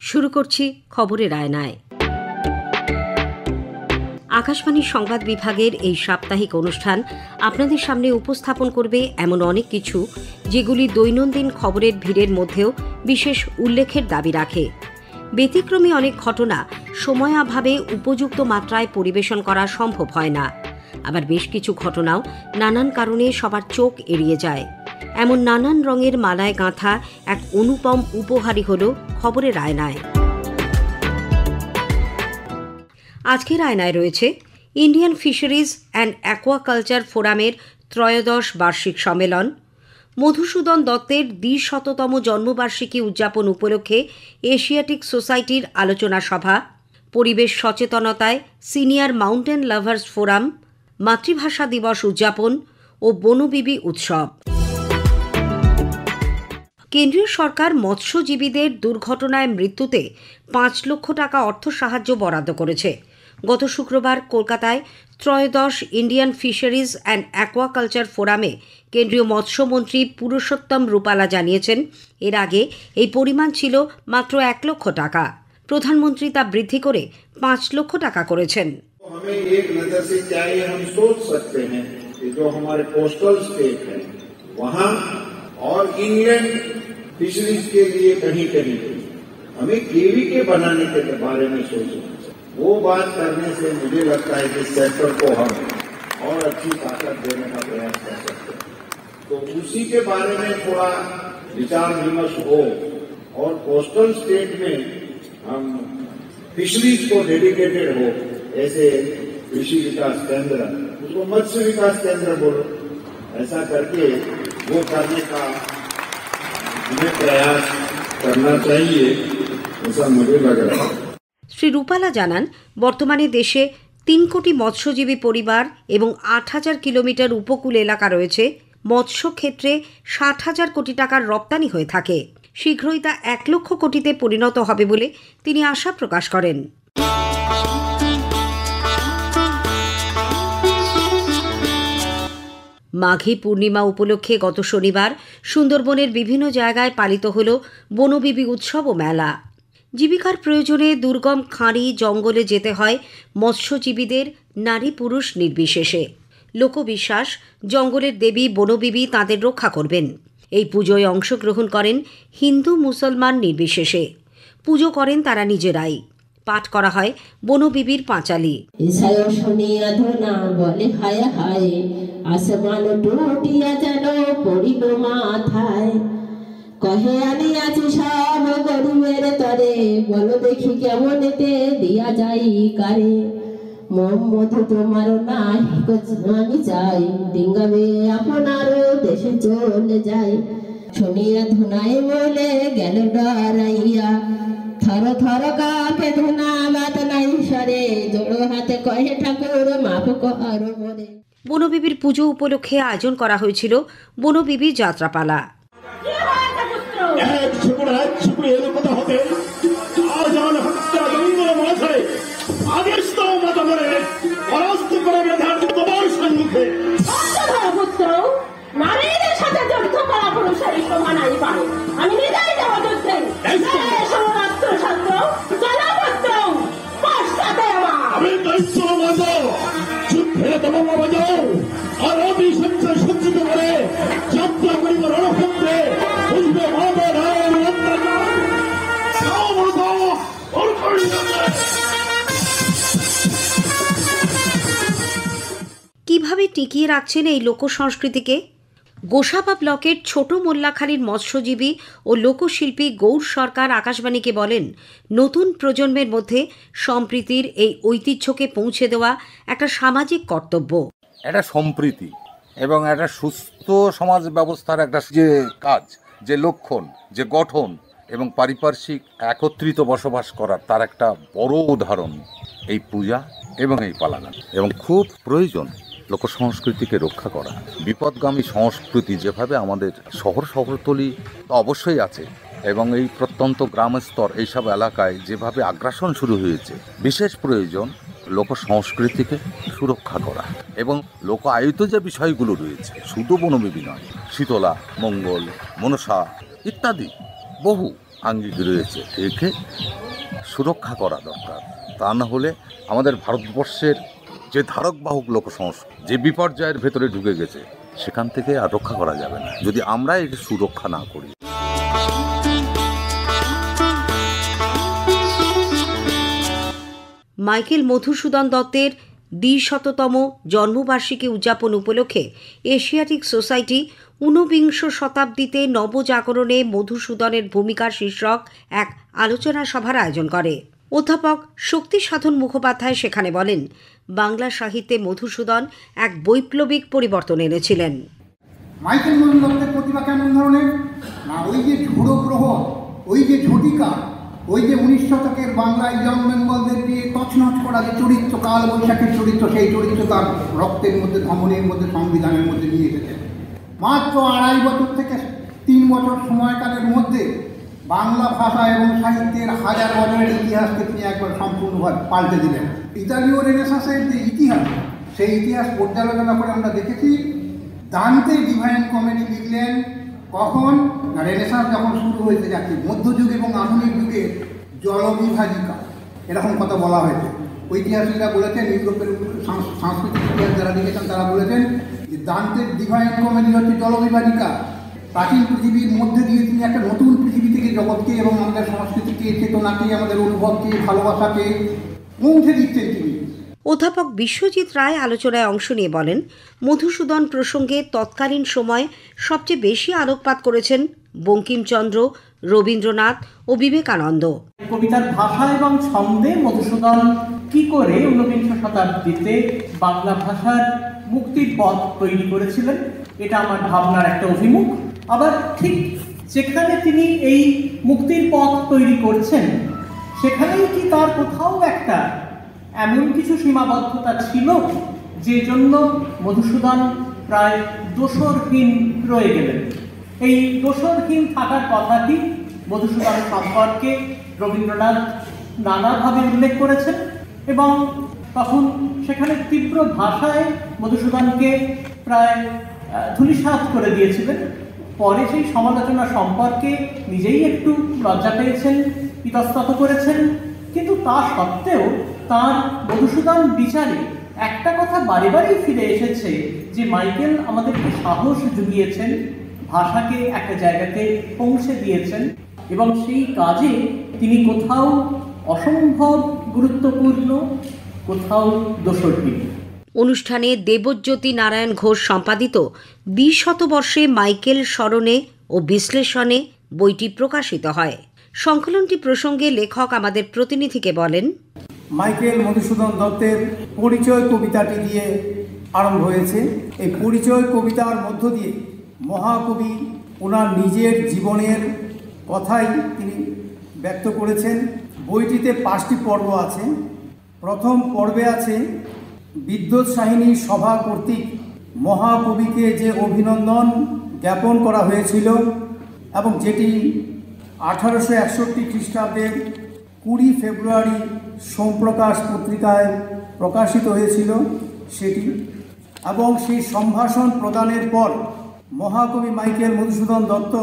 শুরু করছি খবরের আয়নায়। আকাশবাণীর সংবাদ বিভাগের এই সাপ্তাহিক অনুষ্ঠান আপনাদের সামনে উপস্থাপন করবে এমন অনেক কিছু যেগুলি দৈনন্দিন খবরের ভিড়ের মধ্যেও বিশেষ উল্লেখের দাবি রাখে। ব্যতিক্রমী অনেক ঘটনা সময়াভাবে উপযুক্ত মাত্রায় পরিবেশন করা সম্ভব হয় না। আবার বেশ কিছু ঘটনাও নানান কারণে সবার চোখ এড়িয়ে যায়। এমন নানান রঙের মালায় গাঁথা এক অনুপম উপহারই হল খবরের আয়নায়। আজকের আয়নায় রয়েছে ইন্ডিয়ান ফিশারিজ অ্যান্ড অ্যাকোয়াকালচার ফোরামের 'ত্রয়োদশ বার্ষিক সম্মেলন, মধুসূদন দত্তের ২০০তম জন্মবার্ষিকী উদযাপন উপলক্ষে এশিয়াটিক সোসাইটির আলোচনা সভা, পরিবেশ সচেতনতায় সিনিয়র মাউন্টেন লাভার্স ফোরাম, মাতৃভাষা দিবস উদযাপন ও বনবিবি উৎসব। কেন্দ্রীয় সরকার মৎস্যজীবীদের দুর্ঘটনায় মৃত্যুতে ৫ লক্ষ টাকা অর্থ সাহায্য বরাদ্দ করেছে। গত শুক্রবার কলকাতায় ত্রয়োদশ ইন্ডিয়ান ফিশারিজ অ্যান্ড অ্যাকোয়াকালচার ফোরামে কেন্দ্রীয় মৎস্যমন্ত্রী পুরুষোত্তম রূপালা জানিয়েছেন, এর আগে এই পরিমাণ ছিল মাত্র ১ লক্ষ টাকা। প্রধানমন্ত্রী তা বৃদ্ধি করে ৫ লক্ষ টাকা করেছেন। और इंग्लैंड फिशरीज के लिए कहीं कहीं हमें केवी के बनाने के बारे में सोचना चाहिए। वो बात करने से मुझे लगता है कि सेक्टर को हम और अच्छी ताकत देने का प्रयास कर सकते हैं। तो उसी के बारे में थोड़ा विचार विमर्श हो और कोस्टल स्टेट में हम फिशरीज को डेडिकेटेड हो, ऐसे कृषि विकास केंद्र, उसको मत्स्य विकास केंद्र बोलो, ऐसा करके वो करने का हमें प्रयास करना चाहिए, ऐसा मुझे लग रहा है। শ্রী রূপালা জানান, বর্তমানে দেশে ৩ কোটি মৎস্যজীবী পরিবার এবং ৮,০০০ কিলোমিটার উপকূল এলাকা রয়েছে। মৎস্য ক্ষেত্রে ৬০,০০০ কোটি টাকার রপ্তানি হয়ে থাকে। শীঘ্রই তা ১ লক্ষ কোটিতে পরিণত হবে বলে তিনি আশা প্রকাশ করেন। মাঘী পূর্ণিমা উপলক্ষে গত শনিবার সুন্দরবনের বিভিন্ন জায়গায় পালিত হল বনবিবি উৎসব ও মেলা। জীবিকার প্রয়োজনে দুর্গম খাঁড়ি জঙ্গলে যেতে হয় মৎস্যজীবীদের, নারী পুরুষ নির্বিশেষে। লোকবিশ্বাস, জঙ্গলের দেবী বনবিবি তাদের রক্ষা করবেন। এই পুজোয় অংশগ্রহণ করেন হিন্দু মুসলমান নির্বিশেষে। পুজো করেন তারা নিজেরাই। পাঠ করা হয় বনবিবির পাঁচালী। আসমান টুটিয়া যেন পড়িল মাথায়, কহে আনিয়াছি সব গরিবের তরে, বলো দেখি কেমনেতে দিয়া যাই কারে। মধু তোমার নাই আমি চাই, ডিঙ্গাবে আপনার দেশে চলে যাই। শুনিয়া ধুনাই বলে গেল ডরাইয়া, থর থর কাপে ধুনা বাত নাই সরে, জোড়ো হাতে কহে ঠাকুর মাফ কর মোরে। বনবিবির পুজো উপলক্ষে আয়োজন করা হয়েছিল বনবিবি যাত্রাপালা। কিভাবে টিকিয়ে রাখছেন এই লোকসংস্কৃতিকে? গোসাবা ব্লকের ছোট মোল্লাখালীর মৎস্যজীবী ও লোকশিল্পী গৌর সরকার আকাশবাণীকে বলেন, নতুন প্রজন্মের মধ্যে সম্প্রীতির এই ঐতিহ্যকে পৌঁছে দেওয়া একটা সামাজিক কর্তব্য। একটা সম্প্রীতি এবং একটা সুস্থ সমাজ ব্যবস্থার একটা যে কাজ, যে লক্ষণ, যে গঠন এবং পারিপার্শ্বিক একত্রিত বসবাস করার তার একটা বড় উদাহরণ এই পূজা এবং এই পালাগান। এবং খুব প্রয়োজন লোকসংস্কৃতিকে রক্ষা করা। বিপদগামী সংস্কৃতি যেভাবে আমাদের শহরতলি অবশ্যই আছে, এবং এই প্রত্যন্ত গ্রাম স্তর এইসব এলাকায় যেভাবে আগ্রাসন শুরু হয়েছে, বিশেষ প্রয়োজন লোকসংস্কৃতিকে সুরক্ষা করা। এবং লোক আয়িত যে বিষয়গুলো রয়েছে, শুধু বনবিবি নয়, শীতলা, মঙ্গল, মনসা ইত্যাদি বহু আঙ্গিক রয়েছে, একে সুরক্ষা করা দরকার। তা না হলে আমাদের ভারতবর্ষের যে ধারক বাহক লোক সংস্কৃতি যে বিপর্যয়ের ভেতরে ঢুকে গেছে, সেখান থেকে আর রক্ষা করা যাবে না যদি আমরা একে সুরক্ষা না করি। মাইকেল মধুসূদন দত্তের ২০০তম জন্মবার্ষিকী উদযাপন উপলক্ষে এশিয়াটিক সোসাইটি ১৯বিংশ শতাব্দীতে নবজাগরণে মধুসূদনের ভূমিকা শীর্ষক এক আলোচনা সভার আয়োজন করে। অধ্যাপক শক্তি সাধন মুখোপাধ্যায় সেখানে বলেন, বাংলা সাহিত্যে মধুসূদন এক বৈপ্লবিক পরিবর্তন এনেছিলেন। মাইকেল মধুসূদন দত্তের প্রতিভা কেমন ধরনের না, ওই যে ঝোড়ো প্রহর, ওই যে ঝটিকা, ওই যে ১৯ শতকের বাংলায় ইয়ং বেঙ্গলদের দিয়ে তছনছ করা যে চরিত্র, কাল বৈশাখের চরিত্র, সেই চরিত্র তার রক্তের মধ্যে, ধমনের মধ্যে, সংবিধানের মধ্যে নিয়ে এসেছেন। মাত্র ২.৫ বছর থেকে ৩ বছর সময়কালের মধ্যে বাংলা ভাষা এবং সাহিত্যের হাজার বছরের ইতিহাসকে তিনি একবার সম্পূর্ণভাবে পাল্টে দিলেন। ইতালীয় রেনেসাঁসের যে ইতিহাস, সেই ইতিহাস পর্যালোচনা করে আমরা দেখেছি দান্তে ডিভাইন কমেডি লিখলেন কখন না, রেনেসাঁস যখন শুরু হয়েছে যাচ্ছে, মধ্যযুগ এবং আধুনিক যুগে জলবিভাজিকা এরকম কথা বলা হয়েছে। ঐতিহাসিকরা বলেছেন, ইউরোপের সাংস্কৃতিক ইতিহাস যারা লিখেছেন তারা বলেছেন যে দান্তের ডিভাইন কমেডি হচ্ছে জলবিভাজিকা। প্রাচীন পৃথিবীর মধ্যে দিয়ে তিনি একটা নতুন পৃথিবী থেকে জগৎকে এবং আমাদের সংস্কৃতিকে, চেতনাকে, আমাদের অনুভবকে, ভালোবাসাকে পৌঁছে দিচ্ছেন তিনি। অধ্যাপক বিশ্বজিৎ রায় আলোচনায় অংশ নিয়ে বলেন, মধুসূদন প্রসঙ্গে তৎকালীন সময়ে সবচেয়ে বেশি আলোকপাত করেছেন বঙ্কিমচন্দ্র, রবীন্দ্রনাথ ও বিবেকানন্দ। কবিতার ভাষা এবং ছন্দে মধুসূদন কি করে ১৯বিংশ শতাব্দীতে বাংলা ভাষার মুক্তির পথ তৈরি করেছিলেন, এটা আমার ভাবনার একটা অভিমুখ। আবার ঠিক যেখানে তিনি এই মুক্তির পথ তৈরি করছেন, সেখানেই কি তার কোথাও একটা এমন কিছু সীমাবদ্ধতা ছিল যে জন্য মধুসূদন প্রায় দোসরহীন রয়ে গেলেন। এই দোসরহীন থাকার কথাটি মধুসূদন সম্পর্কে রবীন্দ্রনাথ নানাভাবে উল্লেখ করেছেন এবং তখন সেখানে তীব্র ভাষায় মধুসূদনকে প্রায় ধূলিসাৎ করে দিয়েছিলেন। পরে সেই সমালোচনা সম্পর্কে নিজেই একটু লজ্জা পেয়েছেন, ইতস্তত করেছেন, কিন্তু তা সত্ত্বেও তার মধুসূদন বিচারে একটা কথা বারে বারেই ফিরে এসেছে যে মাইকেল আমাদেরকে সাহস জুগিয়েছেন, ভাষাকে একটা জায়গাতে পৌঁছে দিয়েছেন এবং সেই কাজে তিনি কোথাও অসম্ভব গুরুত্বপূর্ণ, কোথাও দোসরহীন। অনুষ্ঠানে দেবজ্যোতি নারায়ণ ঘোষ সম্পাদিত ২০ শতবর্ষে মাইকেল স্মরণে ও বিশ্লেষণে বইটি প্রকাশিত হয়। সংকলনটি প্রসঙ্গে লেখক আমাদের প্রতিনিধিকে বলেন, মাইকেল মধুসূদন দত্তের পরিচয় কবিতাটি দিয়ে আরম্ভ হয়েছে। এই পরিচয় কবিতার মধ্য দিয়ে মহাকবি ওনার নিজের জীবনের কথাই তিনি ব্যক্ত করেছেন। বইটিতে 5টি পর্ব আছে। প্রথম পর্বে আছে বিদ্যোৎসাহিনী সভা কর্তৃক মহাকবিকে যে অভিনন্দন জ্ঞাপন করা হয়েছিল এবং যেটি 1861 খ্রিস্টাব্দের 20 ফেব্রুয়ারি সোমপ্রকাশ পত্রিকায় প্রকাশিত হয়েছিল সেটি, এবং সেই সম্ভাষণ প্রদানের পর মহাকবি মাইকেল মধুসূদন দত্ত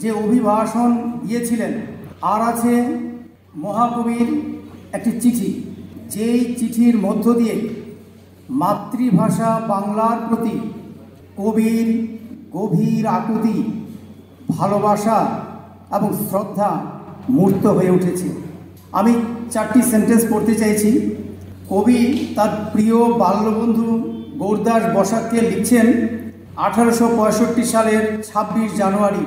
যে অভিভাষণ দিয়েছিলেন। আর আছে মহাকবির একটি চিঠি, যেই চিঠির মধ্য দিয়ে মাতৃভাষা বাংলার প্রতি কবির গভীর আকুতি, ভালোবাসা এবং শ্রদ্ধা মূর্ত হয়ে উঠেছে। আমি 4টি সেন্টেন্স পড়তে চাইছি। কবি তার প্রিয় বাল্যবন্ধু গৌরদাস বসাককে লিখছেন 1865 সালের 26 জানুয়ারি,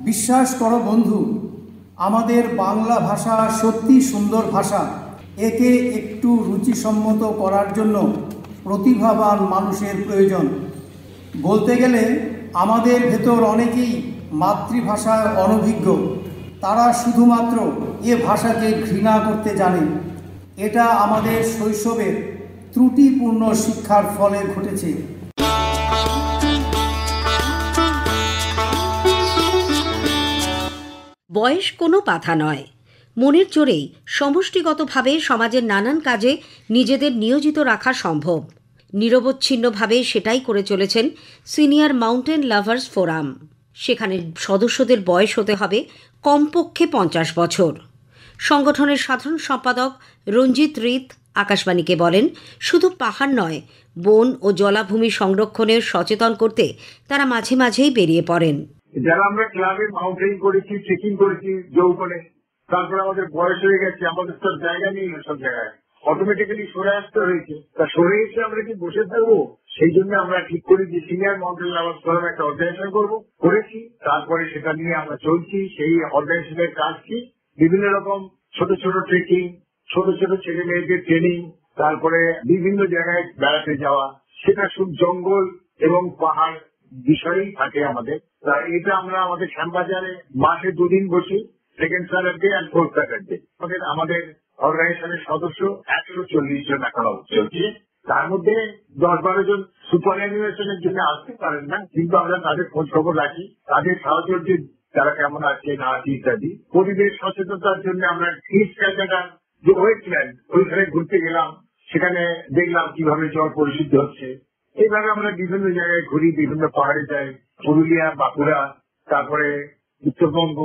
বিশ্বাস করো বন্ধু, আমাদের বাংলা ভাষা সত্যি সুন্দর ভাষা। একে একটু রুচিসম্মত করার জন্য প্রতিভাবান মানুষের প্রয়োজন। বলতে গেলে আমাদের ভেতর অনেকেই মাতৃভাষায় অনভিজ্ঞ। তারা শুধুমাত্র এ ভাষাকে ঘৃণা করতে জানে। এটা আমাদের শৈশবের ত্রুটিপূর্ণ শিক্ষার ফলে ঘটেছে। বয়স কোনো বাধা নয়, মনের জোরেই সমষ্টিগতভাবে সমাজের নানান কাজে নিজেদের নিয়োজিত রাখা সম্ভব। নিরবচ্ছিন্নভাবে সেটাই করে চলেছেন সিনিয়র মাউন্টেন লাভার্স ফোরাম। সেখানে সদস্যদের বয়স হতে হবে কমপক্ষে 50 বছর। সংগঠনের সাধারণ সম্পাদক রঞ্জিত রিত আকাশবাণীকে বলেন, শুধু পাহাড় নয়, বন ও জলাভূমি সংরক্ষণের সচেতন করতে তারা মাঝে মাঝেই বেরিয়ে পড়েন। যারা আমরা ক্লাবে মাউন্টেনিং করেছি, ট্রেকিং করেছি যৌবনে, তারপরে আমাদের বয়স হয়ে গেছে, আমাদের তো জায়গা নেই সব জায়গায়, অটোমেটিক্যালি সরে আসতে হয়েছে। তা সরে এসে আমরা কি বসে থাকবো? সেই জন্য আমরা ঠিক করি যে সিনিয়র মাউন্টেন লাভার্স ফোরাম একটা অর্গানাইজেশন করেছি। তারপরে সেটা নিয়ে আমরা চলছি। সেই অর্গানাইজেশনের কাজ কি? বিভিন্ন রকম ছোট ছোট ট্রেকিং, ছোট ছোট ছেলে মেয়েদের ট্রেনিং, তারপরে বিভিন্ন জায়গায় বেড়াতে যাওয়া, সেটা শুধু জঙ্গল এবং পাহাড় বিষয়ই থাকে আমাদের। তা এটা আমরা আমাদের শ্যামবাজারে মাসে 2 দিন বসি, সেকেন্ড স্যাটারডে আর ফোর্থ স্যাটারডে। আমাদের অর্গানাইজেশনের সদস্য 140 জন এখনো চলছে। তার মধ্যে 10-12 জন সুপার অ্যানিমেশনের জন্য আসতে পারেন না, কিন্তু আমরা তাদের খোঁজ খবর রাখি, তাদের সাহচর্যে তারা কেমন আছে না আছে ইত্যাদি। পরিবেশ সচেতনতার জন্য আমরা ইস্ট ক্যালকাটা যে ওয়েটল্যান্ড, ওইখানে ঘুরতে গেলাম, সেখানে দেখলাম কিভাবে জল পরিশুদ্ধ হচ্ছে। এইভাবে আমরা বিভিন্ন জায়গায় ঘুরি, বিভিন্ন পাহাড়ে যাই, পুরুলিয়া, বাঁকুড়া, তারপরে উত্তরবঙ্গ,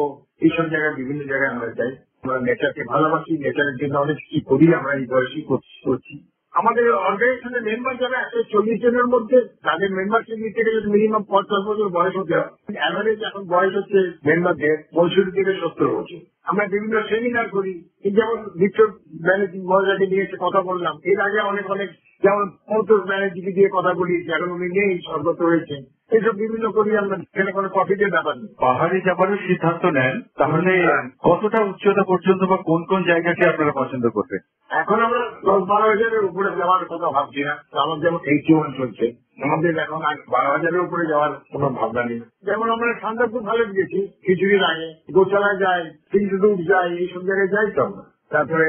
এইসব জায়গায় বিভিন্ন জায়গায় আমরা যাই। আমরা নেচারকে ভালোবাসি, নেচারের জন্য অনেক কিছু করি, আমরা এই বয়সী করছি। আমাদের অর্গানাইজেশনের মেম্বার যারা 140 জনের মধ্যে, তাদের মেম্বারশিপ নিতে গেলে মিনিমাম 50 বছর বয়স হতে হবে। অ্যাভারেজ এখন বয়স হচ্ছে মেম্বারদের 65 থেকে 70 বছর। আমরা বিভিন্ন সেমিনার করি, যেমন ভিক্টর ব্যানার্জি মহারাজকে নিয়ে এসে কথা বললাম। এর আগে অনেক যেমন মমতাজ ব্যানার্জিকে দিয়ে কথা বলিয়েছি, এখন উনি নেই, স্বর্গত হয়েছেন। এইসব বিভিন্ন করি আমরা, সেখানে কোনো প্রফিটের ব্যাপার নেই। পাহাড়ে যাবারও সিদ্ধান্ত নেন, তাহলে কতটা উচ্চতা পর্যন্ত বা কোন কোন জায়গাকে আপনারা পছন্দ করবেন? এখন আমরা 10-12 হাজারের উপরে যাওয়ার কথা ভাবছি না। আমার যেমন 81 চলছে, আমাদের এখন আর 12 হাজারের উপরে যাওয়ার কোনো ভাবনা নেই। যেমন আমরা সান্দাকফু ভালো গেছি কিছুদিন আগে, গোচালা যাই, সিন্ধুদুর্গ যাই, এইসব জায়গায় যাই তো আমরা। তারপরে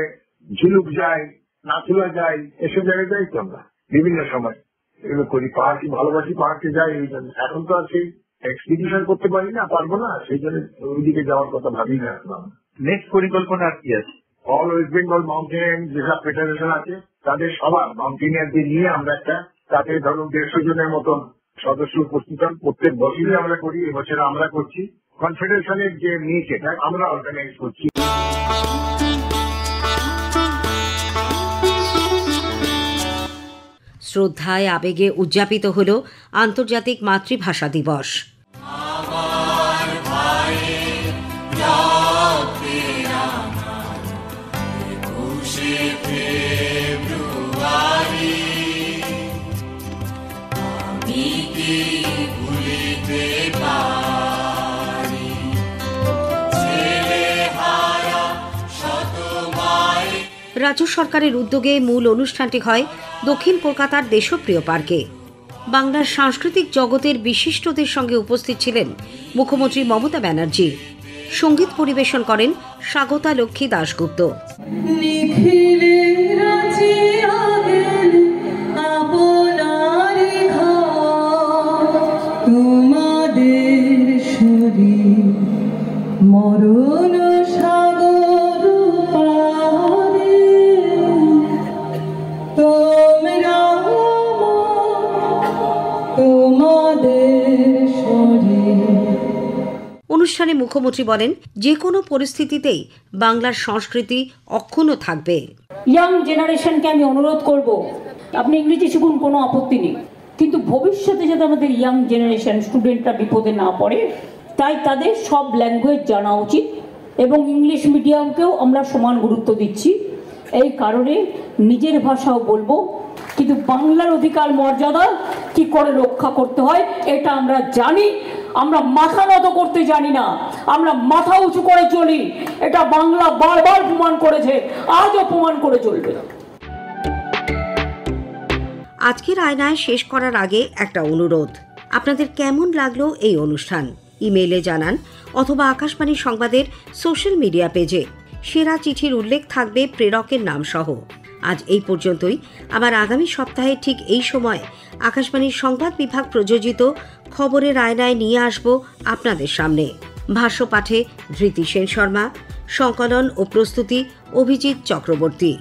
ঝিলুক যাই, নাথুলা যাই, এসব জায়গায় যাই তো আমরা বিভিন্ন সময়। এগুলো করি, পাহাড়কে ভালোবাসি, পাহাড়কে যাই। এই জন্য এখন তো আর সেই এক্সপিডিশন করতে পারি না, পারবো না, সেই জন্য ওইদিকে যাওয়ার কথা ভাবি না এখন। নেক্সট পরিকল্পনা আর কি আছে? অল ওয়েস্ট বেঙ্গল মাউন্টেন যেসব ফেডারেশন আছে, তাদের সবার মাউন্টেনিয়ারদের নিয়ে আমরা একটা, তাতে ধরুন 150 জনের মতন সদস্য উপস্থিত হন। প্রত্যেক বছরই আমরা করি, এবছর আমরা করছি। কনফেডারেশনের যে মিট, এটা আমরা অর্গানাইজ করছি। শ্রদ্ধায় আবেগে উদযাপিত হল আন্তর্জাতিক মাতৃভাষা দিবস। রাজ্য সরকারের উদ্যোগে মূল অনুষ্ঠানটি হয় দক্ষিণ কলকাতার দেশপ্রিয় পার্কে। বাংলার সাংস্কৃতিক জগতের বিশিষ্টদের সঙ্গে উপস্থিত ছিলেন মুখ্যমন্ত্রী মমতা ব্যানার্জি। সঙ্গীত পরিবেশন করেন স্বাগতা লক্ষ্মী দাশগুপ্ত। মরণ সাগর পারে তোমরা তোমাদের শরীর। অনুষ্ঠানে মুখ্যমন্ত্রী বলেন, যে কোনো পরিস্থিতিতেই বাংলার সংস্কৃতি অক্ষুণ্ণ থাকবে। ইয়াং জেনারেশনকে আমি অনুরোধ করব, আপনি ইংরেজি শিখুন, কোনো আপত্তি নেই, কিন্তু ভবিষ্যতে যাতে আমাদের ইয়াং জেনারেশন স্টুডেন্টরা বিপদে না পড়ে, তাই তাদের সব ল্যাঙ্গুয়েজ জানা উচিত। এবং ইংলিশ মিডিয়ামকেও আমরা সমান গুরুত্ব দিচ্ছি। এই কারণে নিজের ভাষাও বলবো, কিন্তু বাংলার অধিকার মর্যাদা কি করে রক্ষা করতে হয় এটা আমরা জানি। আমরা মাথা নত করতে জানি না, আমরা মাথা উঁচু করে চলি। এটা বাংলা বারবার প্রমাণ করেছে, আজও প্রমাণ করে চলবে। আজকের আয়নায় শেষ করার আগে একটা অনুরোধ, আপনাদের কেমন লাগলো এই অনুষ্ঠান ইমেইলে জানান, অথবা আকাশবাণী সংবাদের সোশ্যাল মিডিয়া পেজে। সেরা চিঠির উল্লেখ থাকবে প্রেরকের নাম সহ। আজ এই পর্যন্তই। আবার আগামী সপ্তাহে ঠিক এই সময় আকাশবাণীর সংবাদ বিভাগ প্রযোজিত খবরের আয়নায় নিয়ে আসব আপনাদের সামনে। ভাষ্য পাঠে ধৃতি সেন শর্মা, সংকলন ও প্রস্তুতি অভিজিৎ চক্রবর্তী।